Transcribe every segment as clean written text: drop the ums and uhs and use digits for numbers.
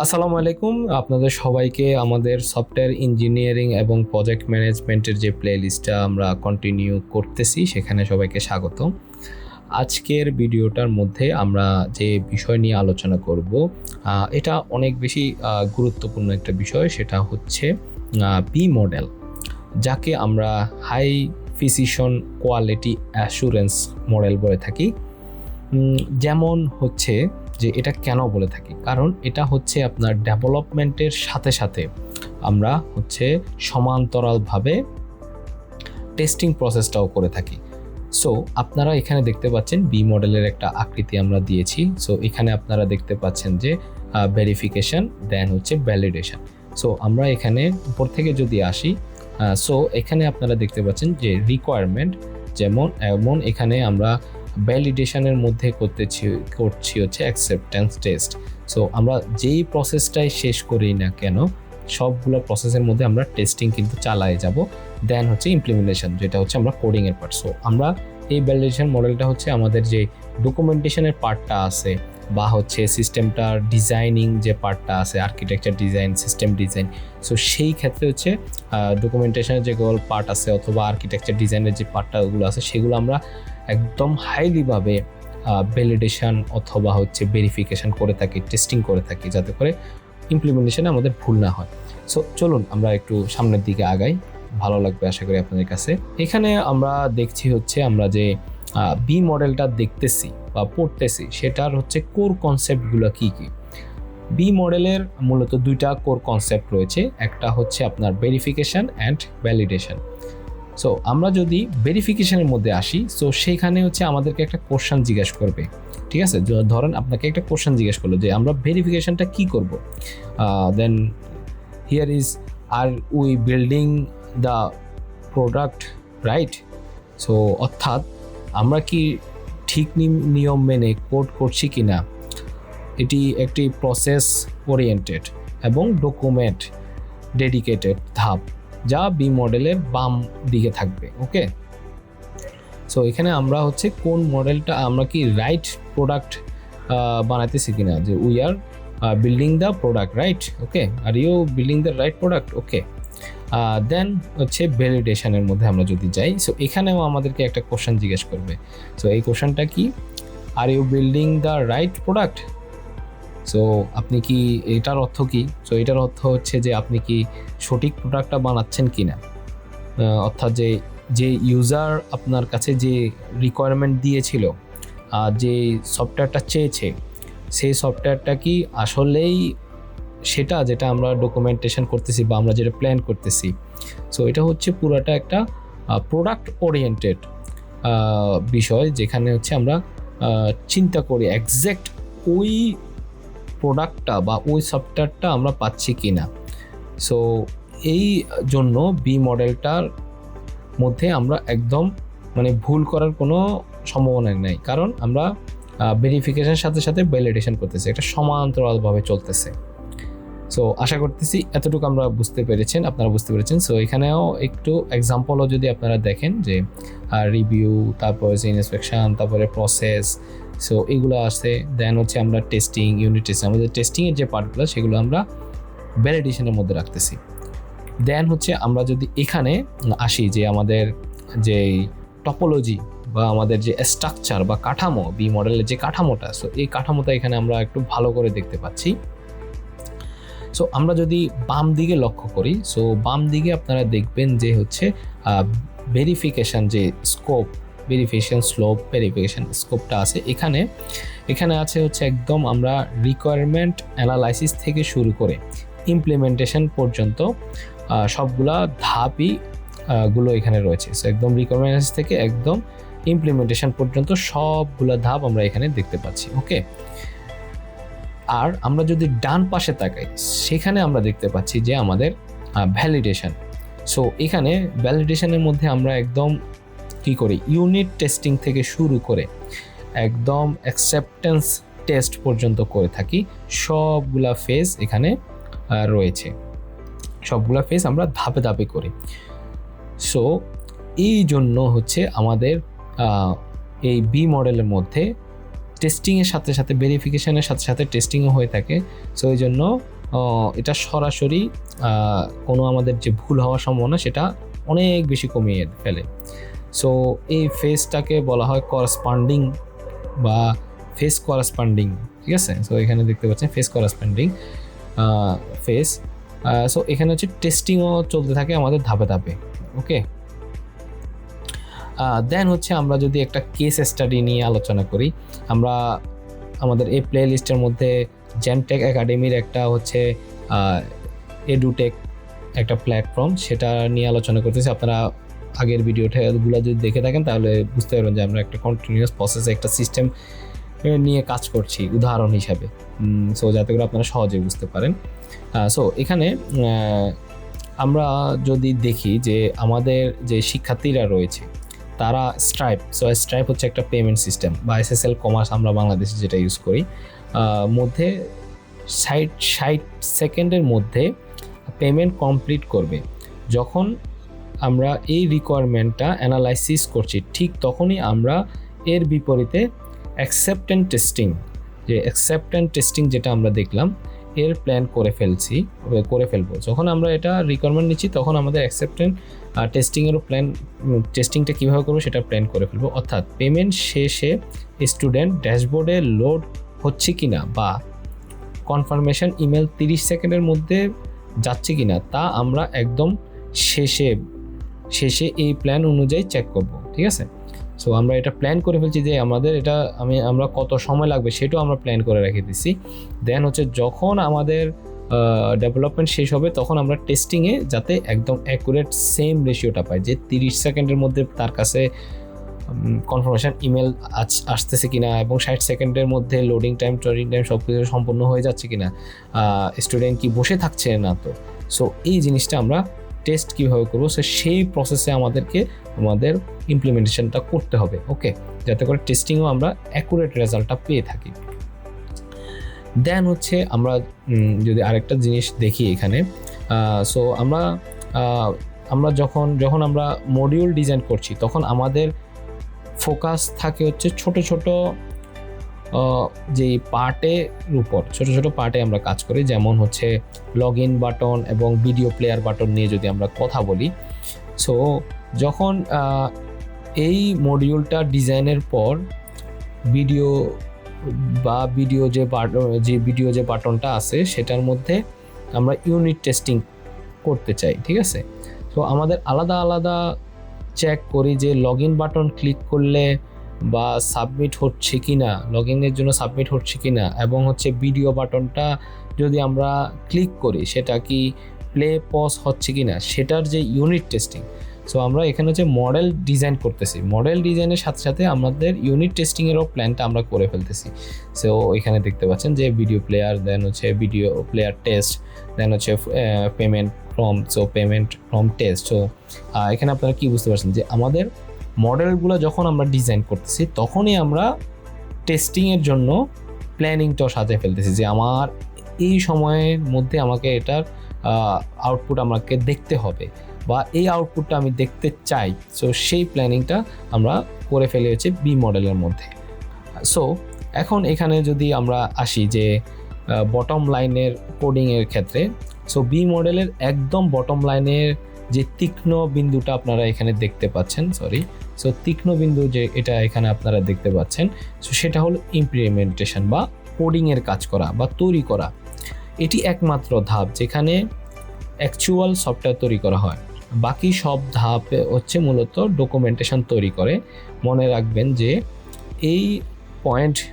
আসসালামু আলাইকুম, আপনাদের সবাইকে আমাদের সফটওয়্যার ইঞ্জিনিয়ারিং এবং প্রজেক্ট ম্যানেজমেন্টের যে প্লেলিস্টটা আমরা কন্টিনিউ করতেছি সেখানে সবাইকে স্বাগত। আজকের ভিডিওটার মধ্যে আমরা যে বিষয় নিয়ে আলোচনা করব এটা অনেক বেশি গুরুত্বপূর্ণ একটা বিষয়, সেটা হচ্ছে বি মডেল, যাকে আমরা high precision quality assurance model বলে থাকি। যেমন হচ্ছে যে এটা কেন বলে থাকি, কারণ এটা হচ্ছে আপনার ডেভেলপমেন্টের সাথে সাথে আমরা হচ্ছে সমান্তরালভাবে টেস্টিং প্রসেসটাও করে থাকি। সো আপনারা এখানে দেখতে পাচ্ছেন বি মডেলের একটা আকৃতি আমরা দিয়েছি। সো এখানে আপনারা দেখতে পাচ্ছেন যে ভেরিফিকেশন, দেন হচ্ছে ভ্যালিডেশন। সো আমরা এখানে উপর থেকে যদি আসি, সো এখানে আপনারা দেখতে পাচ্ছেন যে রিকোয়ারমেন্ট এমন এখানে আমরা ভ্যালিডেশনের মধ্যে করছি হচ্ছে অ্যাকসেপ্টেন্স টেস্ট। সো আমরা যেই প্রসেসটাই শেষ করি না কেন, সবগুলো প্রসেসের মধ্যে আমরা টেস্টিং কিন্তু চালায় যাব। দেন হচ্ছে ইমপ্লিমেন্টেশন, যেটা হচ্ছে আমরা কোডিংয়ের পার্ট। সো আমরা এই ভ্যালিডেশন মডেলটা হচ্ছে আমাদের যে ডকুমেন্টেশনের পার্টটা আছে বা হচ্ছে সিস্টেমটার ডিজাইনিং যে পার্টটা আছে, architecture design, system design, so সেই ক্ষেত্রে হচ্ছে ডকুমেন্টেশনের যেগুলো পার্ট আছে অথবা আর্কিটেকচার ডিজাইনের যে পার্টটাগুলো আছে সেগুলো আমরা একদম হাইলিভাবে ভ্যালিডেশন অথবা হচ্ছে ভেরিফিকেশন করে থাকি, টেস্টিং করে থাকি, যাতে করে ইমপ্লিমেন্টেশনে আমাদের ভুল না হয়। সো চলুন আমরা একটু সামনের দিকে আগাই, ভালো লাগবে আশা করি আপনাদের কাছে। এখানে আমরা দেখছি হচ্ছে আমরা যে বি মডেলটা দেখতেছি বা পড়তেছি সেটার হচ্ছে কোর কনসেপ্টগুলো কী কী। বি মডেলের মূলত দুইটা কোর কনসেপ্ট রয়েছে, একটা হচ্ছে আপনার ভেরিফিকেশন অ্যান্ড ভ্যালিডেশন। সো আমরা যদি ভেরিফিকেশনের মধ্যে আসি, সো সেইখানে হচ্ছে আমাদেরকে একটা কোশ্চেন জিজ্ঞাসা করবে, ঠিক আছে? ধরেন আপনাকে একটা কোশ্চেন জিজ্ঞেস করলো যে আমরা ভেরিফিকেশনটা কি করব, then here is are we building the product right. So অর্থাৎ আমরা কি ঠিক নিয়ম মেনে কোড করছি কি না। এটি একটি প্রসেস ওরিয়েন্টেড এবং ডকুমেন্ট ডেডিকেটেড ধাপ, যা বি মডেলের বাম দিকে থাকবে। ওকে, সো এখানে আমরা হচ্ছে কোন মডেলটা, আমরা কি রাইট প্রোডাক্ট বানাইতেছি কিনা, যে we are building the product right. Okay, are you building the right product. Okay, then হচ্ছে ভ্যালিডেশনের মধ্যে আমরা যদি যাই, সো এখানেও আমাদেরকে একটা কোশ্চেন জিজ্ঞেস করবে। সো এই কোশ্চেনটা কি, are you building the right product. So আপনি কি, এটার অর্থ কি? সো এটার অর্থ হচ্ছে যে আপনি কি সঠিক প্রোডাক্টটা বানাচ্ছেন কি না, অর্থাৎ যে ইউজার আপনার কাছে যে রিকোয়ারমেন্ট দিয়েছিল, যে সফটওয়্যারটা চেয়েছে, সেই সফটওয়্যারটা কি আসলেই সেটা যেটা আমরা ডকুমেন্টেশন করতেছি বা আমরা যেটা প্ল্যান করতেছি। সো এটা হচ্ছে পুরোটা একটা প্রোডাক্ট ওরিয়েন্টেড বিষয়, যেখানে হচ্ছে আমরা চিন্তা করি এক্স্যাক্ট ওই প্রোডাক্টটা বা ওই সফটওয়্যারটা আমরা পাচ্ছি কি না। সো এই জন্য বি মডেলটার মধ্যে আমরা একদম ভুল করার কোনো সম্ভাবনা নেই, কারণ আমরা ভেরিফিকেশনের সাথে সাথে ভ্যালিডেশন করতেছি, এটা সমান্তরালভাবে চলতেছে। সো আশা করতেছি এতটুকু আমরা আপনারা বুঝতে পেরেছেন। সো এখানেও একটু এক্সাম্পলও যদি আপনারা দেখেন, যে রিভিউ, তারপরে ইন্সপেকশন, তারপরে প্রসেস, সো এগুলো আছে। দেন হচ্ছে আমরা টেস্টিং, ইউনিট টেস্টিং, আমাদের টেস্টিংয়ের যে পার্টগুলো সেগুলো আমরা ভ্যালিডেশনের মধ্যে রাখতেছি। দেন হচ্ছে আমরা যদি এখানে আসি, যে আমাদের যে টপোলজি বা আমাদের যে স্ট্রাকচার বা কাঠামো, বি মডেলের যে কাঠামোটা, সো এই কাঠামোটা এখানে আমরা একটু ভালো করে দেখতে পাচ্ছি। সো আমরা যদি বাম দিকে লক্ষ্য করি, সো বাম দিকে আপনারা দেখবেন যে হচ্ছে ভেরিফিকেশন যে স্কোপ, ভেরিফিকেশন স্লোপ, ভেরিফিকেশন স্কোপটা আছে এখানে আছে হচ্ছে একদম আমরা রিকোয়ারমেন্ট অ্যানালাইসিস থেকে শুরু করে ইমপ্লিমেন্টেশন পর্যন্ত সবগুলা ধাপই গুলো এখানে রয়েছে। সো একদম রিকোয়ারমেন্ট অ্যানালাইসিস থেকে একদম ইমপ্লিমেন্টেশন পর্যন্ত সবগুলা ধাপ আমরা এখানে দেখতে পাচ্ছি। ওকে, আর আমরা যদি ডান পাশে তাকাই, সেখানে আমরা দেখতে পাচ্ছি যে আমাদের ভ্যালিডেশন। সো এখানে ভ্যালিডেশনের মধ্যে আমরা একদম কি করি, ইউনিট টেস্টিং থেকে শুরু করে একদম অ্যাকসেপ্টেন্স টেস্ট পর্যন্ত করে থাকি। সবগুলা ফেজ এখানে রয়েছে, সবগুলা ফেজ আমরা ধাপে ধাপে করি। সো এই জন্য হচ্ছে আমাদের এই বি মডেলের মধ্যে টেস্টিংয়ের সাথে সাথে ভেরিফিকেশনের সাথে সাথে টেস্টিংও হয়ে থাকে। সো এই জন্য এটা সরাসরি কোনো আমাদের যে ভুল হওয়ার সম্ভাবনা সেটা অনেক বেশি কমিয়ে ফেলে। সো এই ফেজটাকে বলা হয় করসপন্ডিং বা ফেস করসপন্ডিং, ঠিক আছে। সো এখানে দেখতে পাচ্ছেন ফেস করসপন্ডিং ফেস। সো এখানে হচ্ছে টেস্টিংও চলতে থাকে আমাদের ধাপে ধাপে। ওকে, দেন হচ্ছে আমরা যদি একটা কেস স্টাডি নিয়ে আলোচনা করি, আমরা আমাদের এই প্লে লিস্টের মধ্যে জেনটেক একাডেমির একটা হচ্ছে এডুটেক একটা প্ল্যাটফর্ম, সেটা নিয়ে আলোচনা করতেছি। আপনারা আগের ভিডিওগুলো যদি দেখে থাকেন তাহলে বুঝতে পারবেন যে আমরা একটা কন্টিনিউয়াস প্রসেসে একটা সিস্টেম নিয়ে কাজ করছি উদাহরণ হিসাবে, সো যাতে করে আপনারা সহজে বুঝতে পারেন। সো এখানে আমরা যদি দেখি যে আমাদের যে শিক্ষার্থীরা রয়েছে তারা স্ট্রাইপ হচ্ছে একটা পেমেন্ট সিস্টেম, বা SSL কমার্স আমরা বাংলাদেশে যেটা ইউজ করি, মধ্যে 60 সেকেন্ডের মধ্যে পেমেন্ট কমপ্লিট করবে। যখন আমরা এই রিকোয়ারমেন্টটা অ্যানালাইসিস করছি ঠিক তখনই আমরা এর বিপরীতে অ্যাকসেপ্টেন্স টেস্টিং যেটা আমরা দেখলাম এর প্ল্যান করে ফেলবো। যখন আমরা এটা রিকোয়ারমেন্ট নিচ্ছি তখন আমাদের অ্যাকসেপ্টেন্স টেস্টিংয়েরও টেস্টিংটা কীভাবে করবো সেটা প্ল্যান করে ফেলবো। অর্থাৎ পেমেন্ট শেষে স্টুডেন্ট ড্যাশবোর্ডে লোড হচ্ছে কি না বা কনফার্মেশন ইমেল 30 সেকেন্ডের মধ্যে যাচ্ছে কি না তা আমরা একদম শেষে এই প্ল্যান অনুযায়ী চেক করব, ঠিক আছে। সো আমরা এটা প্ল্যান করে ফেলছি যে আমাদের এটা আমরা কত সময় লাগবে সেটাও আমরা প্ল্যান করে রেখে দিচ্ছি। দেন হচ্ছে যখন আমাদের ডেভেলপমেন্ট শেষ হবে তখন আমরা টেস্টিংয়ে যাতে একদম অ্যাকুরেট সেম রেশিওটা পাই, যে 30 সেকেন্ডের মধ্যে তার কাছে কনফার্মেশন ইমেল আসতেছে কিনা এবং 60 সেকেন্ডের মধ্যে লোডিং টাইম সব কিছু সম্পূর্ণ হয়ে যাচ্ছে কিনা, স্টুডেন্ট কি বসে থাকছে না তো। সো এই জিনিসটা আমরা টেস্ট কীভাবে করবো সেই প্রসেসে আমাদের ইমপ্লিমেন্টেশনটা করতে হবে। ওকে, যাতে করে টেস্টিংও আমরা অ্যাকুরেট রেজাল্টটা পেয়ে থাকি। দেন হচ্ছে আমরা যদি আরেকটা জিনিস দেখি এখানে, সো আমরা যখন আমরা মডিউল ডিজাইন করছি তখন আমাদের ফোকাস থাকে হচ্ছে ছোট যে ছোট পার্টে আমরা কাজ করি, যেমন হচ্ছে লগ ইন বাটন এবং ভিডিও প্লেয়ার বাটন নিয়ে যদি আমরা কথা বলি। সো যখন এই মডিউলটা ডিজাইনের পর ভিডিও যে বাটনটা আছে সেটার মধ্যে আমরা ইউনিট টেস্টিং করতে চাই, ঠিক আছে। তো আমাদের আলাদা চেক করি যে লগ ইন বাটন ক্লিক করলে বা সাবমিট হচ্ছে কি না, লগ ইনের জন্য সাবমিট হচ্ছে কি না, এবং হচ্ছে ভিডিও বাটনটা যদি আমরা ক্লিক করি সেটা কি প্লে পজ হচ্ছে কি না, সেটার যে ইউনিট টেস্টিং। সো আমরা এখানে হচ্ছে মডেল ডিজাইন করতেছি, মডেল ডিজাইনের সাথে সাথে আমাদের ইউনিট টেস্টিংয়েরও প্ল্যানটা আমরা করে ফেলতেছি। সো এখানে দেখতে পাচ্ছেন যে ভিডিও প্লেয়ার, দেন হচ্ছে ভিডিও প্লেয়ার টেস্ট, দেন হচ্ছে পেমেন্ট ফ্রম টেস্ট। সো এখানে আপনারা কি বুঝতে পারছেন যে আমাদের মডেলগুলো যখন আমরা ডিজাইন করতেছি তখনই আমরা টেস্টিংয়ের জন্য প্ল্যানিংটাও সাজিয়ে ফেলতেছি, যে আমার এই সময়ের মধ্যে আমাকে এটার আউটপুট আমাকে দেখতে হবে বা এই আউটপুটটা আমি দেখতে চাই। সো সেই প্ল্যানিংটা আমরা করে ফেলে হচ্ছে বি মডেলের মধ্যে। সো এখন এখানে যদি আমরা আসি যে বটম লাইনের কোডিংয়ের ক্ষেত্রে, সো বি মডেলের একদম বটম লাইনের যে তীক্ষ্ণ বিন্দুটা আপনারা এখানে দেখতে পাচ্ছেন, সো তীক্ষ্ণ বিন্দু যে এটা এখানে আপনারা দেখতে পাচ্ছেন, সো সেটা হলো ইমপ্লিমেন্টেশন বা কোডিংয়ের কাজ করা বা তৈরি করা। এটি একমাত্র ধাপ যেখানে অ্যাকচুয়াল সফটওয়্যার তৈরি করা হয়। বাকি সব ধাপে হচ্ছে মূলত ডকুমেন্টেশন তৈরি করে। মনে রাখবেন যে এই পয়েন্টে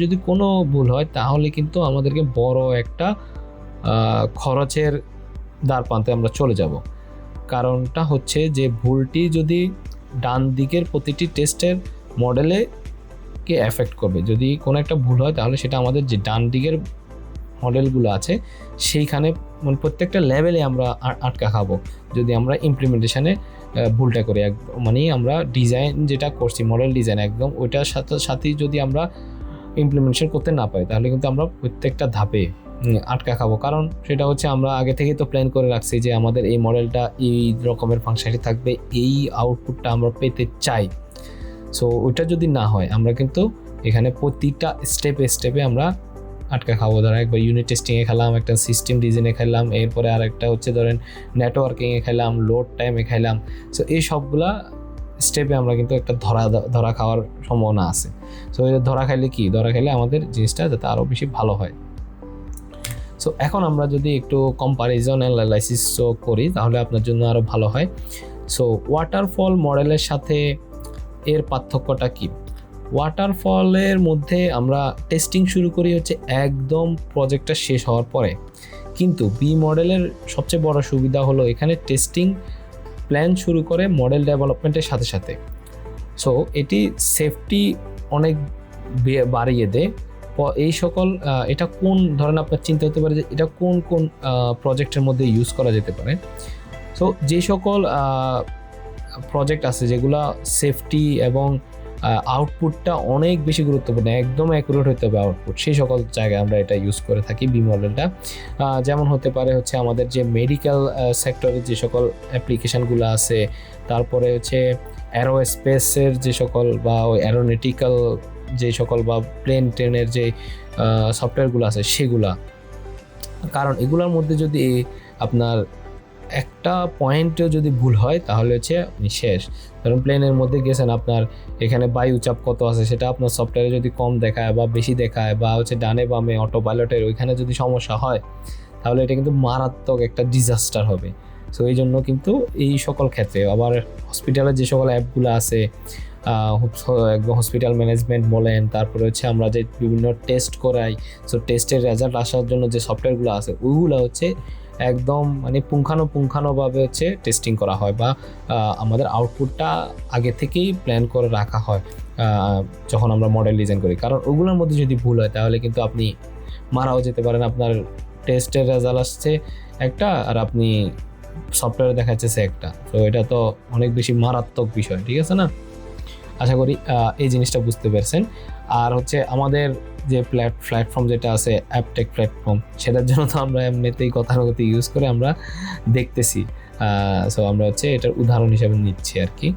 যদি কোনো ভুল হয় তাহলে কিন্তু আমাদেরকে বড় একটা খরচের দ্বার প্রান্তে আমরা চলে যাব। কারণটা হচ্ছে যে ভুলটি যদি ডান দিকের প্রতিটি টেস্টের মডেলে কে এফেক্ট করবে। যদি কোনো একটা ভুল হয় তাহলে সেটা আমাদের যে ডান দিকের মডেলগুলো আছে সেইখানে প্রত্যেকটা লেভেলে আমরা আটকা খাবো যদি আমরা ইমপ্লিমেন্টেশনে ভুলটা করি। আমরা ডিজাইন যেটা করছি মডেল ডিজাইন একদম ওইটার সাথেই যদি আমরা ইমপ্লিমেন্টেশন করতে না পারি তাহলে কিন্তু আমরা প্রত্যেকটা ধাপে আটকা খাবো। কারণ সেটা হচ্ছে আমরা আগে থেকেই তো প্ল্যান করে রাখছি যে আমাদের এই মডেলটা এই রকমের ফাংশনালিটি থাকবে, এই আউটপুটটা আমরা পেতে চাই। সো ওইটা যদি না হয় আমরা কিন্তু এখানে প্রতিটা স্টেপে আমরা আটকা খাবো। ধরেন একবার ইউনিট টেস্টিংয়ে খেলাম, একটা সিস্টেম ডিজাইনে খেলাম, এরপরে আরেকটা হচ্ছে ধরেন নেটওয়ার্কিংয়ে খেলাম, লোড টাইমে খেলাম। সো এই সবগুলা স্টেপে আমরা কিন্তু একটা ধরা খাওয়ার সম্ভাবনা আছে। সো এটা ধরা খাইলে আমাদের জিনিসটা যাতে আরও বেশি ভালো হয়। সো এখন আমরা যদি একটু কম্পারিজন অ্যানালাইসিস করি তাহলে আপনার জন্য আরও ভালো হয়। সো ওয়াটারফল মডেলের সাথে এর পার্থক্যটা কি? ওয়াটারফলের মধ্যে আমরা টেস্টিং শুরু করি হচ্ছে একদম প্রজেক্টটা শেষ হওয়ার পরে, কিন্তু বি মডেলের সবচেয়ে বড় সুবিধা হলো এখানে টেস্টিং প্ল্যান শুরু করে মডেল ডেভেলপমেন্টের সাথে সাথে। সো এটি সেফটি অনেক বাড়িয়ে দেয়। এই সকল এটা কোন ধরেন আপনার চিন্তা হতে পারে যে এটা কোন কোন প্রজেক্টের মধ্যে ইউজ করা যেতে পারে। সো যে সকল প্রজেক্ট আছে যেগুলো সেফটি এবং আউটপুটটা অনেক বেশি গুরুত্বপূর্ণ, একদম অ্যাকুরেট হতে হবে আউটপুট, সেই সকল জায়গায় আমরা এটা ইউজ করে থাকি বি মডেলটা। যেমন হতে পারে হচ্ছে আমাদের যে মেডিকেল সেক্টরে যে সকল অ্যাপ্লিকেশানগুলো আছে, তারপরে হচ্ছে অ্যারোস্পেসের যে সকল বা ওই অ্যারোনটিক্যাল যে সকল বা প্লেন ট্রেনের যে সফটওয়্যারগুলো আছে সেগুলা। কারণ এগুলোর মধ্যে যদি আপনার একটা পয়েন্টেও যদি ভুল হয় তাহলে হচ্ছে আপনি শেষ। কারণ প্লেনের মধ্যে গেছেন, আপনার এখানে বায়ু চাপ কত আছে সেটা আপনার সফটওয়্যারে যদি কম দেখায় বা বেশি দেখায়, বা হচ্ছে ডানে বামে অটো পাইলটের ওইখানে যদি সমস্যা হয় তাহলে এটা কিন্তু মারাত্মক একটা ডিজাস্টার হবে। সো এই জন্য কিন্তু এই সকল ক্ষেত্রে আবার হসপিটালের যে সকল অ্যাপগুলো আছে, একদম হসপিটাল ম্যানেজমেন্ট বলেন, তারপরে হচ্ছে আমরা যে বিভিন্ন টেস্ট করাই, সো টেস্টের রেজাল্ট আসার জন্য যে সফটওয়্যারগুলো আছে ওইগুলো হচ্ছে একদম মানে পুঙ্খানুপুঙ্খানুভাবে হচ্ছে টেস্টিং করা হয়, বা আমাদের আউটপুটটা আগে থেকেই প্ল্যান করে রাখা হয় যখন আমরা মডেল ডিজাইন করি। কারণ ওগুলোর মধ্যে যদি ভুল হয় তাহলে কিন্তু আপনি মারাও যেতে পারেন। আপনার টেস্টের রেজাল্ট আসছে একটা আর আপনি সফটওয়্যারে দেখাচ্ছে একটা, তো এটা তো অনেক বেশি মারাত্মক বিষয়, ঠিক আছে না? আশা করি এই জিনিসটা বুঝতে পেরেছেন। আর হচ্ছে আমাদের যে প্ল্যাটফর্ম যেটা আছে অ্যাপটেক প্ল্যাটফর্ম, সেটার জন্য তো আমরা এমনিতেই গতানুগতিক ইউজ করে আমরা দেখতেছি। সো আমরা হচ্ছে এটার উদাহরণ হিসাবে নিচ্ছি আর কি।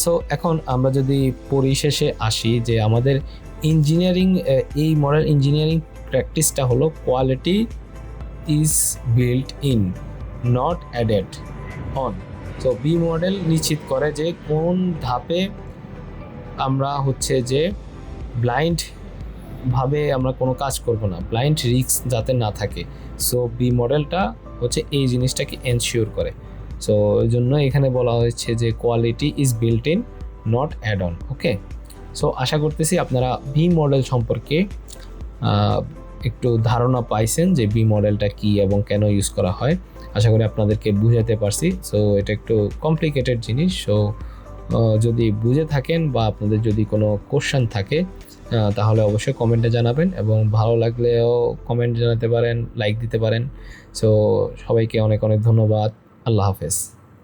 সো এখন আমরা যদি পরিশেষে আসি যে আমাদের ইঞ্জিনিয়ারিং, এই মডেল ইঞ্জিনিয়ারিং প্র্যাকটিসটা হলো quality is built in, not added on. So B model নিশ্চিত করে যে কোন ধাপে আমরা হচ্ছে যে ব্লাইন্ডভাবে আমরা কোনো কাজ করব না, ব্লাইন্ড রিস্ক যাতে না থাকে। সো বি মডেলটা হচ্ছে এই জিনিসটাকে এনশিওর করে। সো ওই জন্য এখানে বলা হয়েছে যে quality is built in, not add on. Okay, so আশা করতেছি আপনারা বি মডেল সম্পর্কে একটু ধারণা পাইছেন যে বি মডেলটা কী এবং কেন ইউজ করা হয়। আশা করি আপনাদেরকে বুঝাতে পারছি। সো এটা একটু কমপ্লিকেটেড জিনিস। সো যদি বুঝে থাকেন বা আপনাদের যদি কোনো কোশ্চেন থাকে তাহলে অবশ্যই কমেন্টে জানাবেন, এবং ভালো লাগলেও কমেন্ট জানাতে পারেন, লাইক দিতে পারেন। সো সবাইকে অনেক অনেক ধন্যবাদ। আল্লাহ হাফেজ।